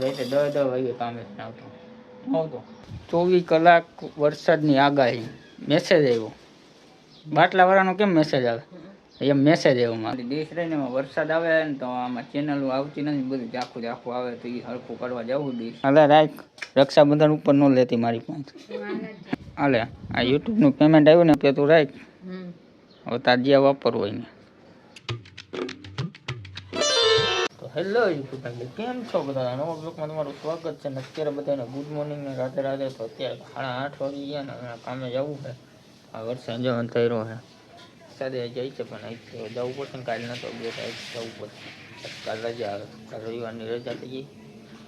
રાતે 10 વાગે કામે આવતો નહોતો. 24 કલાક વરસાદની આગાહી મેસેજ આવ્યો. બાટલાવાળાનો કેમ મેસેજ આવે એમ મેસેજ આવ્યો. મારી દેશ રહીને એમાં વરસાદ આવે ને તો આમાં ચેનલો આવતી નથી, બધું ઝાખું આવે તો એ હરખું કરવા જવું દઈશ. હાલે રાખ, રક્ષાબંધન ઉપર ન લેતી મારી પાસે. હાલે આ યુટ્યુબનું પેમેન્ટ આવ્યું ને તે તું રાખ, હવે તાજિયા વાપરવું હોય ને. તો હેલો યુટ્યુબ ફેમિલી, કેમ છો બધા? નવા બ્લોગમાં તમારું સ્વાગત છે. ને અત્યારે બધાને ગુડ મોર્નિંગ ને રાધે રાધે. તો અત્યારે 8:30 વાગી ગયા ને કામે જવું છે. આ વરસાદ જવાનું થઈ રહ્યો છે. વરસાદે જાય છે પણ અહીંથી જવું પડશે ને. કાલે નતો બે જવું પડશે. કાલે રજા આવે, કાલે રવિવારની રજા થઈ ગઈ,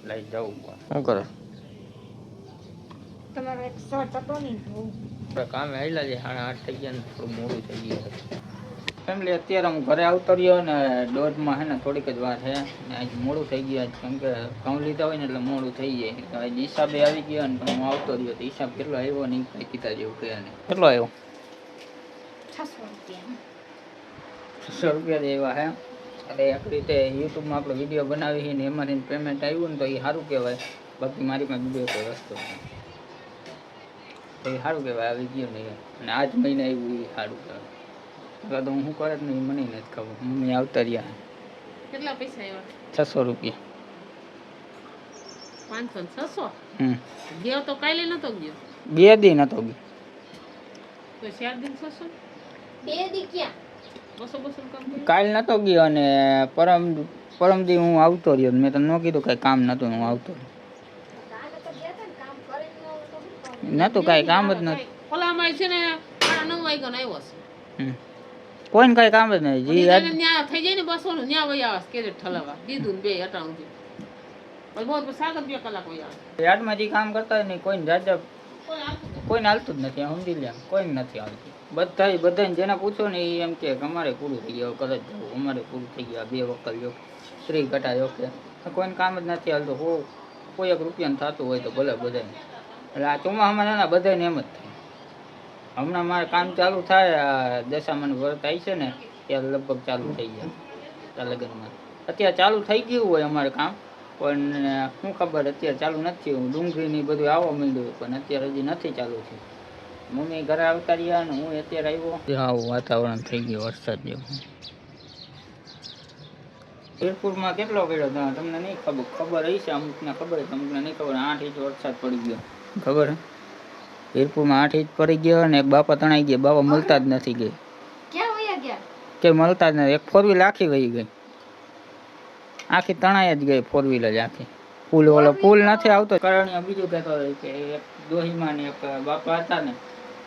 લાઈટ જવું પડે. શું કરે તમારો એક શર્ટ હતો ને કામે આવેલા છે. 8:30 થઈ ગયા ને થોડું મોડું થઈ ગયું ફેમિલી. અત્યારે હું ઘરે આવતો રહ્યો ને દોઢમાં હે ને થોડીક જ વાર છે ને આજ મોડું થઈ ગયું. કેમ કે ઘઉં લીધા હોય ને એટલે મોડું થઈ જાય. તો આજ હિસાબે આવી ગયો ને હું આવતો રહ્યો તો હિસાબ કેટલો આવ્યો ને એ કીધા જેવું કહે ને. કેટલો આવ્યો? 600 રૂપિયા એવા હે. એટલે એક રીતે યુટ્યુબમાં આપણો વિડીયો બનાવી ને એમાંથી પેમેન્ટ આવ્યું ને તો એ સારું કહેવાય. બાકી મારી પાસે બીજો કોઈ વસ્તુ તો એ સારું કહેવાય આવી ગયો ને. અને આજ મહિને આવ્યું એ સારું કહેવાય. તો હું કરે ને એ મને નથી ખબર. મમ્મી આવતા રહ્યા. કેટલા પૈસા આવ્યા? 600 રૂપિયા. 500 600? ગયો તો કાલે નતો ગયો? 2 દી નતો ગયો. તો 4 દિન 600? 2 દી ક્યાં? 200 કામ કર્યું? કાલ નતો ગયો અને પરમ દી હું આવતો રહ્યો. મેં તને ન કીધું કઈ કામ નતું, હું આવતો રહ્યો. નતું કઈ કામ જ નથી. ઓલામાં છે ને 9 વાગ્યા નો આવ્યો છે. કોઈને કઈ કામ જ નહીં. ન્યા થઈ જાય ને 200 નું ન્યા વયા આવે કે ઠલવા દીધું બે હટાવું છે. પણ બહુ 7-2 કલાક વયા આવે. યાર્ડમાં જે કામ કરતા હોય ને કોઈને જાજા કોઈને હાલતું જ નથી. સમજી લે, કોઈને નથી હાલતું. બધાને જેને પૂછો ને એ એમ કે અમારે પૂરું થઈ ગયું, કદાચ જવું અમારે પૂરું થઈ ગયા. 2 વકલ જો 3 ઘટા જો કે કોઈને કામ જ નથી હાલતું. કોઈ 1 રૂપિયાનું થતું હોય તો ભલે બધાને. એટલે આ ચોમાસામાં ના બધાને એમ જ થાય. હમણાં મારે કામ ચાલુ થાય, દશામાનું વ્રત આવી છે ને ત્યારે લગભગ ચાલુ થઈ જાય લગ્નમાં. અત્યારે ચાલુ થઈ ગયું હોય અમારે કામ, પણ શું ખબર અત્યારે ચાલુ નથી થયું. ડુંગળીની બધું આવવા માંડ્યું પણ અત્યારે હજી નથી ચાલુ થયું. મમ્મી ઘરે આવતા રહ્યા ને હું અત્યારે આવ્યો. આવું વાતાવરણ થઈ ગયું વરસાદ જેવું. વીરપુરમાં કેટલો પડ્યો તમને નહીં ખબર? ખબર હશે અમુકને ખબર, અમુકને નહીં ખબર. 8 ઇંચ વરસાદ પડી ગયો. ખબર હે? વીરપુરમાં 8 ઇંચ પડી ગયો અને એક બાપા તણાઈ ગયા. બાપા મળતા જ નથી. ગઈ ક્યાં વયા ગયા? કે મળતા જ નથી. એક 4 વ્હીલ આખી વહી ગઈ, આખી તણાઈ જ ગઈ 4 વ્હીલ જ આખી. પુલ નથી આવતો કરણિયા. બીજું કહેતો કે એક દોહીમાં ને એક બાપા હતા ને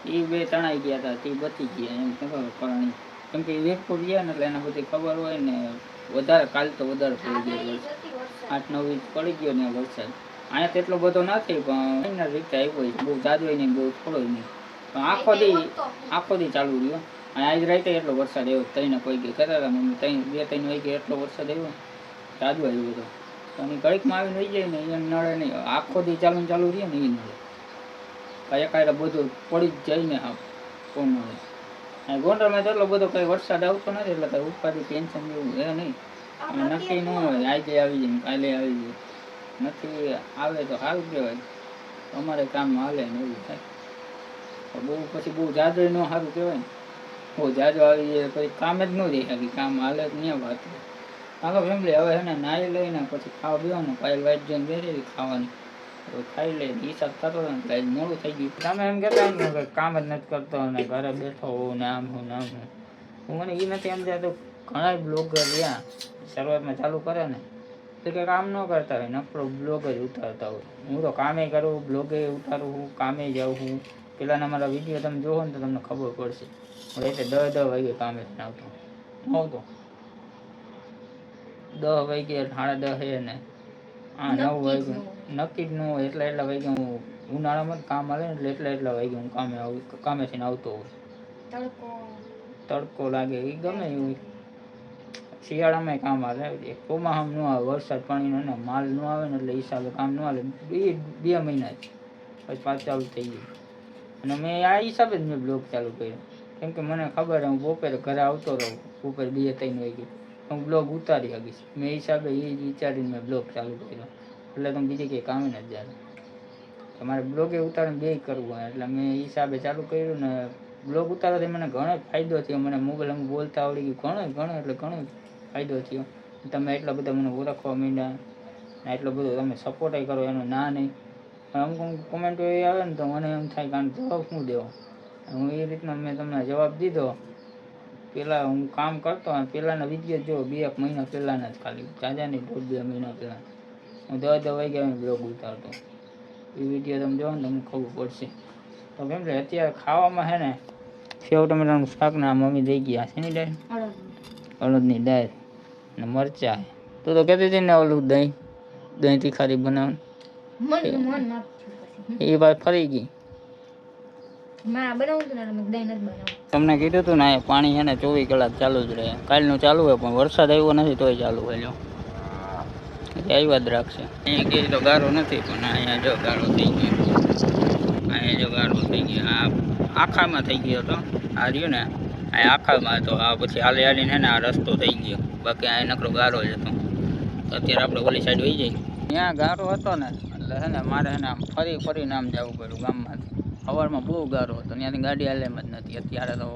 એ 2 તણાઈ ગયા હતા, તે બચી ગયા એમ કહેતો કરણી. કેમ કે વીરપુર ગયા ને એટલે એને બધી ખબર હોય ને. વધારે કાલ તો વધારે પડી ગયો વરસાદ. 8-9 ઇંચ પડી ગયો ને વરસાદ. અહીંયા તો એટલો બધો નથી પણ એના રીતે આવ્યો. બહુ જાજો નહીં, બહુ થોડો નહીં, પણ આખો દી ચાલુ રહ્યો. અને આજ રાતે એટલો વરસાદ આવ્યો. 3 કોઈ ગઈ કહેતા હતા મમ્મી 2-3 વાગે એટલો વરસાદ આવ્યો, જાજો આવ્યો બધો. તો એની ઘડીકમાં આવીને રહી જાય ને એને નડે નહીં. આખો દી ચાલુ રહે ને એ નડે. એકાયરે બધું પડી જ જાય ને. હા કોણ નડે? ગોંડલમાં તો એટલો બધો કઈ વરસાદ આવતો નથી એટલે કઈ ઉપાધિ ટેન્શન જેવું એ નહીં. નક્કી ન હોય આજે આવી જાય કાલે આવી જાય. નથી આવે તો સારું કહેવાય. અમારે કામ હાલે ને એવું થાય. બહુ પછી બહુ જાજો ન સારું કહેવાય ને. બહુ જાજો આવી જાય પછી કામ જ ન રહી શકે. કામ હાલે જ નહીં વાત. હાલો ફેમિલી, હવે છે ને નાહી લઈને પછી ખાવા પીવાનું. પાયલ વાઈટ જોઈને બેસી ખાવાની ખાઈ લે. હિસાબ થતો હતો ને એટલે મોડું થઈ ગયું. તમે એમ કહેતા ને કે કામ જ નથી કરતો અને ઘરે બેઠો હોઉં ને આમ હું ને આમ હું. મને એ નથી સમજાતું. ઘણા બ્લોગર રહ્યા શરૂઆતમાં ચાલુ કરે ને તો કે કામ ન કરતા હોય, નકરો બ્લોગ જ ઉતારતા હોય. હું તો કામે કરું, બ્લોગે ઉતારું હું, કામે જાઉં હું. પેલાના મારા વિડીયો તમે જોવો ને તો તમને ખબર પડશે. એટલે 10 વાગે કામે આવતો 10 વાગે 10:30 ને 9 વાગે નક્કી જ ન હોય. એટલા વાગે હું ઉનાળામાં જ કામ આવે ને એટલે એટલા વાગે હું કામેથી આવતો હોય. તડકો લાગે એ ગમે એવું. શિયાળામાં કામ આવે. ચોમાસામાં ન આવે, વરસાદ પાણીનો ને માલ ન આવે ને એટલે હિસાબે કામ ન આવે. 2 મહિના જ પછી પાછું ચાલુ થઈ ગયું. અને મેં આ હિસાબે જ મેં બ્લોગ ચાલુ કર્યો. કેમ કે મને ખબર હું બપોરે ઘરે આવતો રહું, બપોરે 2-3 વાગે હું બ્લોગ ઉતારી શકીશ. મેં હિસાબે એ વિચારીને મેં બ્લોગ ચાલુ કર્યો. એટલે તમે બીજી કંઈ કામે નથી જતા. તમારે બ્લોગે ઉતારીને બે કરવું હોય એટલે મેં એ હિસાબે ચાલુ કર્યું ને બ્લોગ ઉતારવાથી મને ઘણો જ ફાયદો થયો. મને મોબાઈલ અમુક બોલતા આવડી ગયું, ઘણો એટલે ઘણો ફાયદો થયો. તમે એટલા બધા મને ઓળખવા માંડ્યા ને એટલો બધો તમે સપોર્ટ કરો એનું ના નહીં. અમુક કોમેન્ટો એવી આવે ને તો મને એમ થાય કે આને જવાબ શું દેવો. હું એ રીતના મેં તમને જવાબ દીધો. પહેલાં હું કામ કરતો અને પહેલાંના વિડીયો જો 2 મહિના પહેલાંના જ ખાલી ચાચાની 1.5-2 મહિના પહેલાં હું 10 વાગ્યા બ્લોગ ઉતારતો. એ વિડીયો તમે જોવો ને તમને ખબર પડશે. તો કેમ કે અત્યારે ખાવામાં છે ને સેવ ટમેટાનું શાક ના મમ્મી દઈ ગયા છે ની દાળ, અડદની દાળ ને મરચાં. તું તો કહેતી હતી ને ઓલું દહીં તીખારી બનાવવાનું, એ વાત ફરી ગઈ. તમને કીધું હતું ને આ પાણી છે ને 24 કલાક ચાલુ જ રહે. કાલનું ચાલુ હોય પણ વરસાદ આવ્યો નથી તોય ચાલુ હોય. જો આવ્યા જ રાખશે. અહીંયા કે તો ગારો નથી પણ અહીંયા જો ગારો થઈ ગયો. અહીંયા જો ગારો થઈ ગયો. આ આખામાં થઈ ગયો હતો. આ રહ્યું ને આ આખામાં હતો. આ પછી હાલી હાલીને છે ને આ રસ્તો થઈ ગયો. બાકી આ નકરો ગારો જ હતો. અત્યારે આપણે ઓલી સાઈડ વહી જઈએ. ત્યાં ગારો હતો ને એટલે છે ને મારે છે ને આમ ફરીને આમ જવું પડ્યું ગામમાંથી. સવારમાં બહુ ગારો હતો, ત્યાંથી ગાડી હાલે એમ જ નથી. અત્યારે તો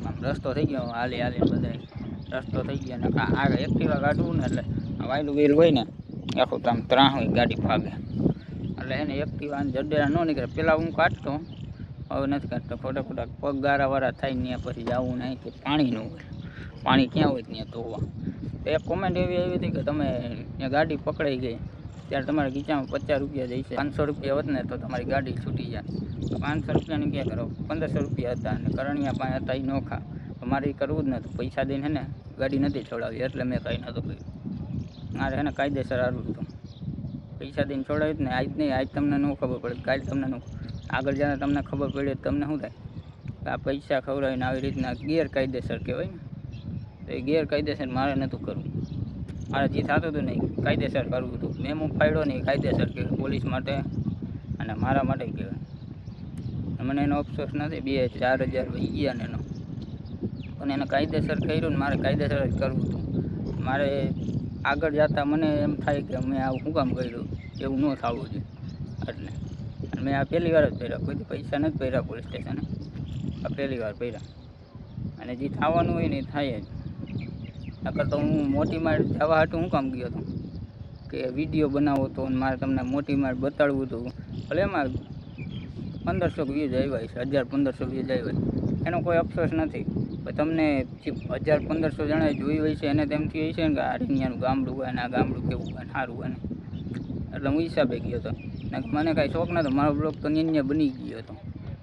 આમ રસ્તો થઈ ગયો, હાલીને બધા રસ્તો થઈ ગયો ને આ એક્ટિવા કાઢવું ને એટલે વાયલું વેલ હોય ને આખું તો આમ ત્રાહ હોય ગાડી ભાગે. એટલે એને એક્ટિવા જડેરા ન નીકળે. પહેલાં હું કાઢતો, હવે નથી કાઢતો. ખોટા પગ ગારાવાળા થાય ત્યાં પછી જવું નહીં કે પાણી ન હોય. પાણી ક્યાં હોય ત્યાં ધોવા. તો એક કોમેન્ટ એવી આવી હતી કે તમે ત્યાં ગાડી પકડાઈ ગઈ ત્યારે તમારા ગીચામાં 50 રૂપિયા જઈશે. 500 રૂપિયા હોત ને તો તમારી ગાડી છૂટી જાય. તો 500 રૂપિયાની ક્યાં કરો? 1500 રૂપિયા હતા અને કરણિયા પાસે હતા એ નોખા. તો મારે એ કરવું જ નહોતું. પૈસા દઈને ને ગાડી નથી છોડાવી એટલે મેં કંઈ નહોતું કર્યું. મારે છે ને કાયદેસર હારવું હતું. પૈસા દઈને છોડાવી જ ને આજ નહીં. આજ તમને ન ખબર પડે, કાલે તમને ન આગળ જ્યારે તમને ખબર પડે તમને શું થાય કે આ પૈસા ખવડાવીને આવી રીતના ગેરકાયદેસર કહેવાય ને. તો એ ગેરકાયદેસર મારે નહોતું કરવું. મારે જે થતું હતું ને કાયદેસર કરવું હતું. મેં હું ફાયડો નહીં કાયદેસર કહેવાય પોલીસ માટે અને મારા માટે કહેવાય. મને એનો અફસોસ નથી. 2-4 હજાર વહી ગયા ને એનો, પણ એને કાયદેસર કર્યું ને મારે કાયદેસર જ કરવું હતું. મારે આગળ જતાં મને એમ થાય કે મેં આવું શું કામ કર્યું, એવું ન થવું જોઈએ. એટલે મેં આ પહેલી વાર જ પહેર્યા. કોઈ પૈસા નથી પહેર્યા પોલીસ સ્ટેશને. આ પહેલી વાર પહેર્યા. અને જે થવાનું હોય ને એ થાય જ. નકર તો હું મોટી માળ જવા હાટું શું કામ ગયો હતો કે વિડીયો બનાવો હતો અને મારે તમને મોટી માળ બતાડવું હતું. ભલે એમાં 1500 વ્યૂઝ આવ્યા છે, 1000-1500 વ્યૂઝ આવ્યા છે, એનો કોઈ અફસોસ નથી. પણ તમને 1000-1500 જણાએ જોઈ હોય છે એને તેમથી હોય છે ને કે આ રીંગણાનું ગામડું હોય ને આ ગામડું કેવું હોય ને સારું હોય ને. એટલે હું હિસાબે ગયો હતો. મને કાંઈ શોખ નહોતો. મારો બ્લોગ તો ત્યાં બની ગયો હતો.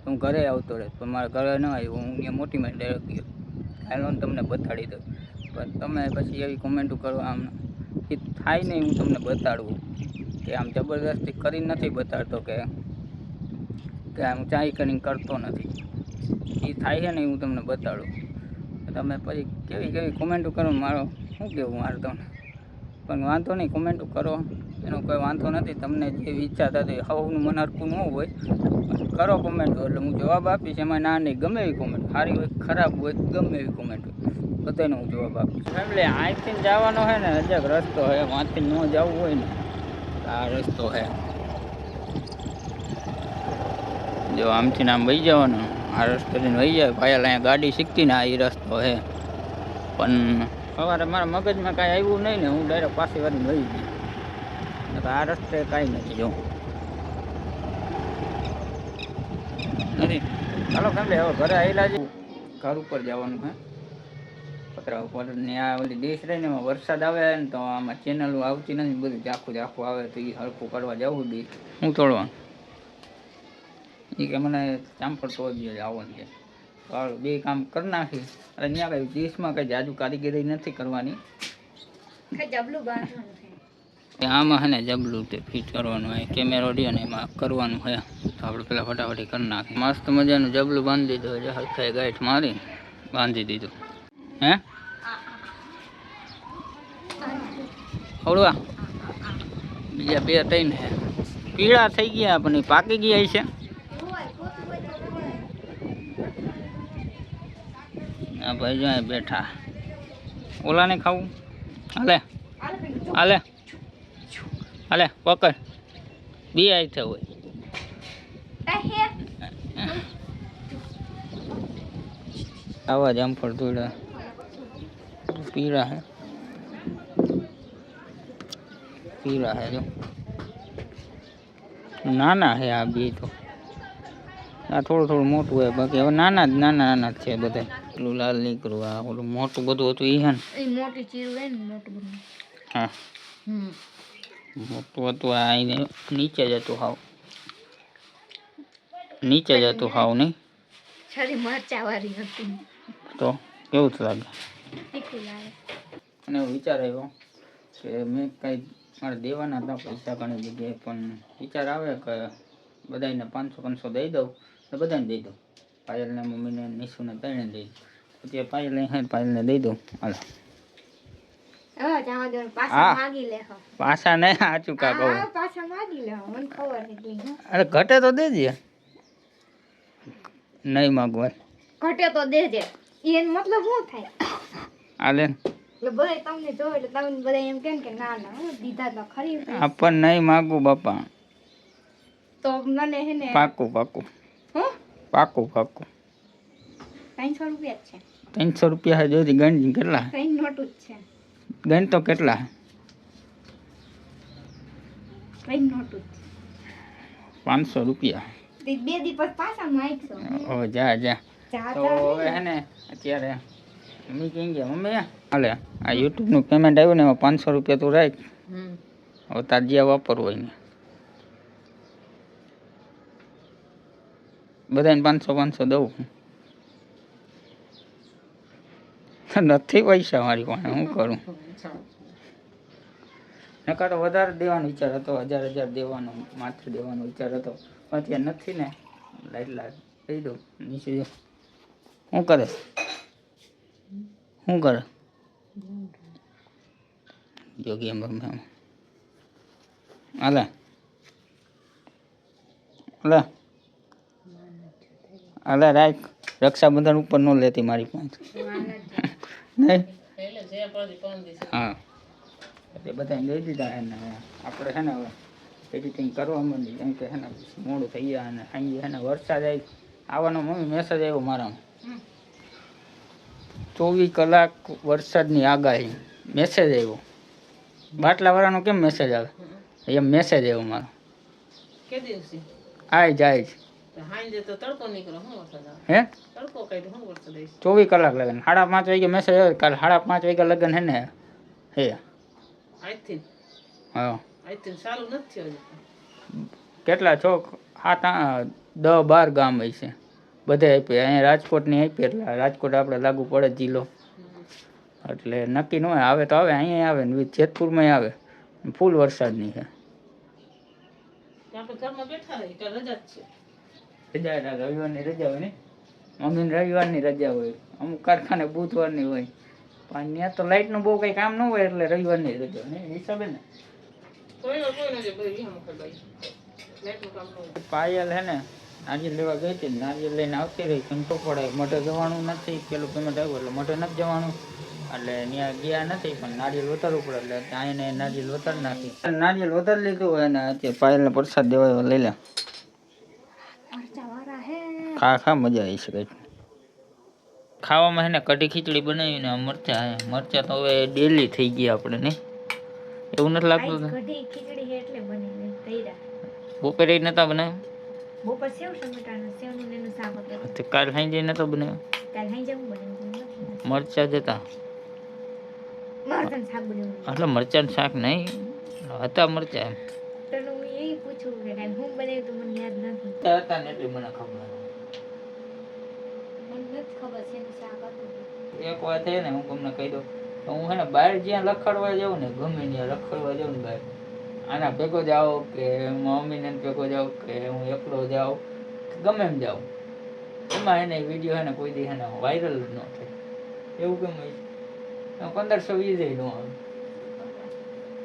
હું ઘરે આવતો રહે પણ મારા ઘરે ન આવ્યો. હું ત્યાં મોટી માળ ડાયરેક્ટ ગયો. હાલો તમને બતાડી દઉં. પણ તમે પછી એવી કોમેન્ટો કરો આમ એ થાય નહીં. હું તમને બતાડવું કે આમ જબરદસ્તી કરીને નથી બતાડતો કે આમ ચાય કરીને કરતો નથી. એ થાય છે ને હું તમને બતાડું. તમે પછી કેવી કોમેન્ટો કરો મારો શું કહેવું મારે તમને. પણ વાંધો નહીં, કોમેન્ટો કરો એનો કોઈ વાંધો નથી. તમને જે ઈચ્છા થતી હવનું મન હરખું ન હોય કરો કોમેન્ટો એટલે હું જવાબ આપીશ. એમાં ના નહીં, ગમે એવી કોમેન્ટ સારી હોય ખરાબ હોય ગમે એવી કોમેન્ટ હોય બધાને હું જવાબ આપીશ. ફેમિલી અહીંથી જવાનો હોય ને અલગ રસ્તો હોય. વાંચથી ન જવું હોય ને આ રસ્તો છે. જો આમથી આમ વહી જવાનું. આ રસ્તો લઈને વહી જાય. ભાઈ અહીંયા ગાડી શીખતી ને આ એ રસ્તો છે. પણ સવારે મારા મગજમાં કાંઈ આવ્યું નહીં ને હું ડાયરેક્ટ પાછી વાળીને વહી ગઈ. આ રસ્તે કાંઈ નથી જો નથી. ચાલો ફેમિલી હવે ઘરે આવેલા છે. ઘર ઉપર જવાનું હે પતરા ઉપર ને આ ઓલી ડીશ રહીને એમાં વરસાદ આવે ને તો આમાં ચેનલો આવતી નથી. બધું ઝાખું આવે તો એ હરખું કરવા જવું ડી હું તોડવાનું. એ કે મને ચાંપડ તોડી આવવાનું છે. તો બે કામ કરી નાખી. અને ત્યાં કંઈ ડીશમાં કંઈ જાજુ કારીગરી નથી કરવાની. આમાં છે ને જબલું તે ફિટ કરવાનું હોય. કેમેરો રહ્યો ને એમાં કરવાનું હોય. તો આપણે પેલા ફટાફટી કરી નાખીએ. મસ્ત મજાનું જબલું બાંધી દીધું છે. હરખાઈ ગાંઠ મારી બાંધી દીધું. હે હવડવા બીજા 2-3 હે પીળા થઈ ગયા પણ પાકી ગયા છે. આ ભાઈ જો બેઠા. ઓલાને ખાવું હાલે હાલે હાલે પકડ બી આવી છે હોય આવા જામફળ થોડા પીળા હે જો નાના હે આ બે તો આ થોડું મોટું હોય બાકી હવે નાના જ છે બધા પેલું લાલ નીકળું આ ઓલું મોટું બધું હતું ઈ હે ને મોટી ચીરું હે ને મોટું બધું હા મોટું હતું આ આઈને નીચે જતું હાવ નહીં છરી મરચા વાળી હતી તો કેવું લાગે તીખું લાગે અને એવો વિચાર આવ્યો કે મેં કાંઈ મારે દેવાના હતા પૈસા ઘણી જગ્યાએ પણ વિચાર આવે કે બધાને 500 દઈ દઉં તો બધાને દઈ દઉં પાયલને મમ્મીને નિશુને ત્રણે દઈ દઉં પછી પાયલને દઈ દઉં હાલ પાછા નહીં સાચું કા કહું અરે ઘટે તો દેજે નહીં માગવાય ઘટે તો દેજે એનો મતલબ શું થાય હાલે એટલે બધા તમને જોવે એટલે તમે બધા એમ કેમ કે ના હું દીધા તો ખરી આપણ નહીં માગું બાપા તો મને હે ને પાકું હું પાકું 300 રૂપિયા જ છે 300 રૂપિયા જોઈ ગણ કેટલા 3 નોટ જ છે ગણ તો કેટલા 3 નોટ જ 500 રૂપિયા બે દિવસ પાછા માંગશો ઓ જા તો હવે હે ને અત્યારે મમ્મી કેમ ગયા મમ્મી હાલે આ યુટ્યુબનું પેમેન્ટ આવ્યું ને એમાં 500 રૂપિયા તું રાખ હવે તાર જ્યાં વાપરવું હોય ને બધાને 500 દઉં નથી પૈસા મારી પાસે શું કરું નકા તો વધારે દેવાનો વિચાર હતો 1000 દેવાનો માત્ર દેવાનો વિચાર હતો પણ અત્યારે નથી ને લાઈટ દઈ દઉં નીચે જો શું કરે જો ગેમ રમે હાલે રાખ રક્ષાબંધન ઉપર ન લેતી મારી પાસે નહીં હા એ બધાને દઈ દીધા એને આપણે છે ને હવે એડિટિંગ કરવા માંડી કેમ કે છે ને મોડું થઈ ગયા અને સાંજે છે ને વરસાદ આવી આવવાનો મમ્મી મેસેજ આવ્યો મારામાં 24 કલાક વરસાદની આગાહી મેસેજ આવ્યો બાટલાવાળાનો કેમ મેસેજ આવે એમ મેસેજ આવ્યો મારો કે દિવસે જાય હાંજે તો તડકો નીકળો હું વરસાદ આવે હે તડકો કઈ હું વરસાદ આવી 24 કલાક લગન 5:30 વાગે મેસેજ આવ્યો કાલ 5:30 વાગે લગન હે ને હે આઈથી હા ચાલુ નથી થયો કેટલા છોક 10-12 ગામ હોય છે બધે આપી અહીંયા રાજકોટની આપી એટલે રાજકોટ આપણે લાગુ પડે જિલ્લો એટલે નક્કી ન હોય આવે તો આવે અહીંયા આવે ને જેતપુરમાં આવે ફૂલ વરસાદની છે આપણે ઘરમાં બેઠા રહી કે રજા જ છે રજા રવિવારની રજા હોય ને મમ્મીને રવિવારની રજા હોય અમુક કારખાને બુધવારની હોય પણ ત્યાં તો લાઇટનું બહુ કંઈ કામ ન હોય એટલે રવિવારની રજા હોય ને હિસાબે ને પાયલ હે ને નારિયેલ લેવા ગઈ હતી નારિયેલ લઈને આવતી રહી કંટો પડે મઢે જવાનું નથી પેલું પેમેન્ટ આવ્યું એટલે મઢે નથી જવાનું એટલે ત્યાં ગયા નથી પણ નારિયેલ વધારવું પડે એટલે ત્યાં એને નારિયેલ વધારી નાખી નારિયેલ વધારી લીધું હોય ને અત્યારે પાયલને પ્રસાદ દેવાય લઈ લે ખા મજા આવી શકે ખાવામાં હે ને કઢી ખીચડી બનાવીને મરચા તો હવે ડેલી થઈ ગયા આપણે નહીં એવું નથી લાગતું બપોરે નતા બનાવ્યા કાલ સાંજે નતો બનાવ્યો મરચા જતા એટલે મરચાં શાક નહીં હતા મરચા હતા ને એટલે મને ખબર એક વાત છે ને હું તમને કહી દઉં હું હે ને બહાર જ્યાં લખડવા જાઉં ને ગમે ત્યાં રખડવા જાઉં ને બહાર આના ભેગો જાઉં કે મમ્મીને ભેગો જાઉં કે હું એકલો જાઉં ગમે એમ જાઉં એમાં એને વિડીયો હે ને કોઈ દી હે ને વાયરલ ન થાય એવું કેમ હોય 1520 નો આવે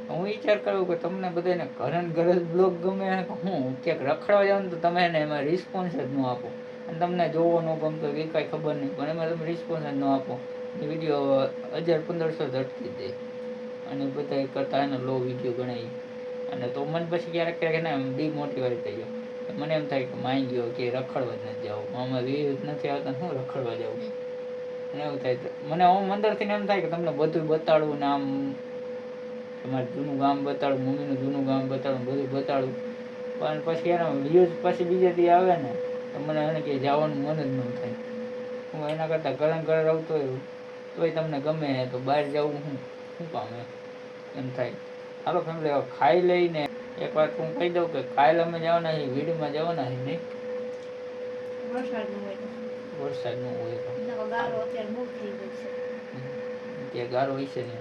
હું વિચાર કરું કે તમને બધાને ઘરે ને ઘરે બ્લોગ ગમે હું ક્યાંક રખડવા જાઉં ને તો તમે એને એમાં રિસ્પોન્સ જ ન આપો અને તમને જોવો ન ગમતો એ કાંઈ ખબર નહીં પણ એમાં તમે રિસ્પોન્સ જ ન આપો વિડીયો 1000-1500 ઝટકી દે અને બધા કરતા એને લો વિડીયો ગણાય અને તો મને પછી ક્યારેક ક્યારેક ને ડીમોટિવેટ થઈ ગયો. મને એમ થાય કે માઈ ગયો કે રખડવા જ નથી જવું, આમાં વ્યૂઝ નથી આવતા ને હું રખડવા જાઉં. મને એવું થાય તો મને આમ અંદરથી એમ થાય કે તમને બધું બતાડવું ને આમ તમારે જૂનું ગામ બતાડું, મમ્મીનું જૂનું ગામ બતાડું, બધું બતાડું. પણ પછી એનો વ્યૂઝ પછી બીજે દી આવે ને તો મને એને કે જવાનું મન જ ન થાય. હું એના કરતાં ઘરે રહું તોય તમને ગમે તો બહાર જવું શું કામ એમ થાય. હાલો ફેમિલી હવે ખાઈ લઈને એક વાત હું કહી દઉં કે કાલે અમે જવાના છીએ વીડીમાં જવાના છીએ નહીં વરસાદ ન હોય તો ત્યાં ગારો હોય છે ને.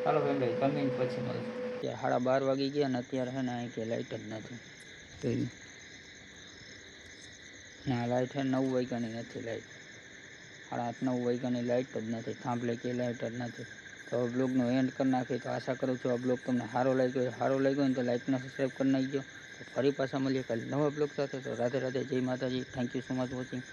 હાલો ફેમિલી જમીન પછી મળશે. ત્યાં 12:30 વાગી ગયા ને અત્યારે છે ને અહીં કે લાઇટ જ નથી. ના લાઇટ છે 9 વાગ્યાની નથી લાઇટ. 8:30 9 વાગ્યાની લાઇટ જ નથી. થાંભલે કે લાઇટ જ નથી. તો બ્લોગનો એન્ડ કરી નાખી. તો આશા કરું છું આ બ્લોગ તમને સારો લાગ્યો ને તો લાઇકને સબસ્ક્રાઈબ કરી નાખજો. તો ફરી પાછા મળીએ કાલે નવા બ્લોગ સાથે. તો રાધે રાધે, જય માતાજી, thank you so much watching.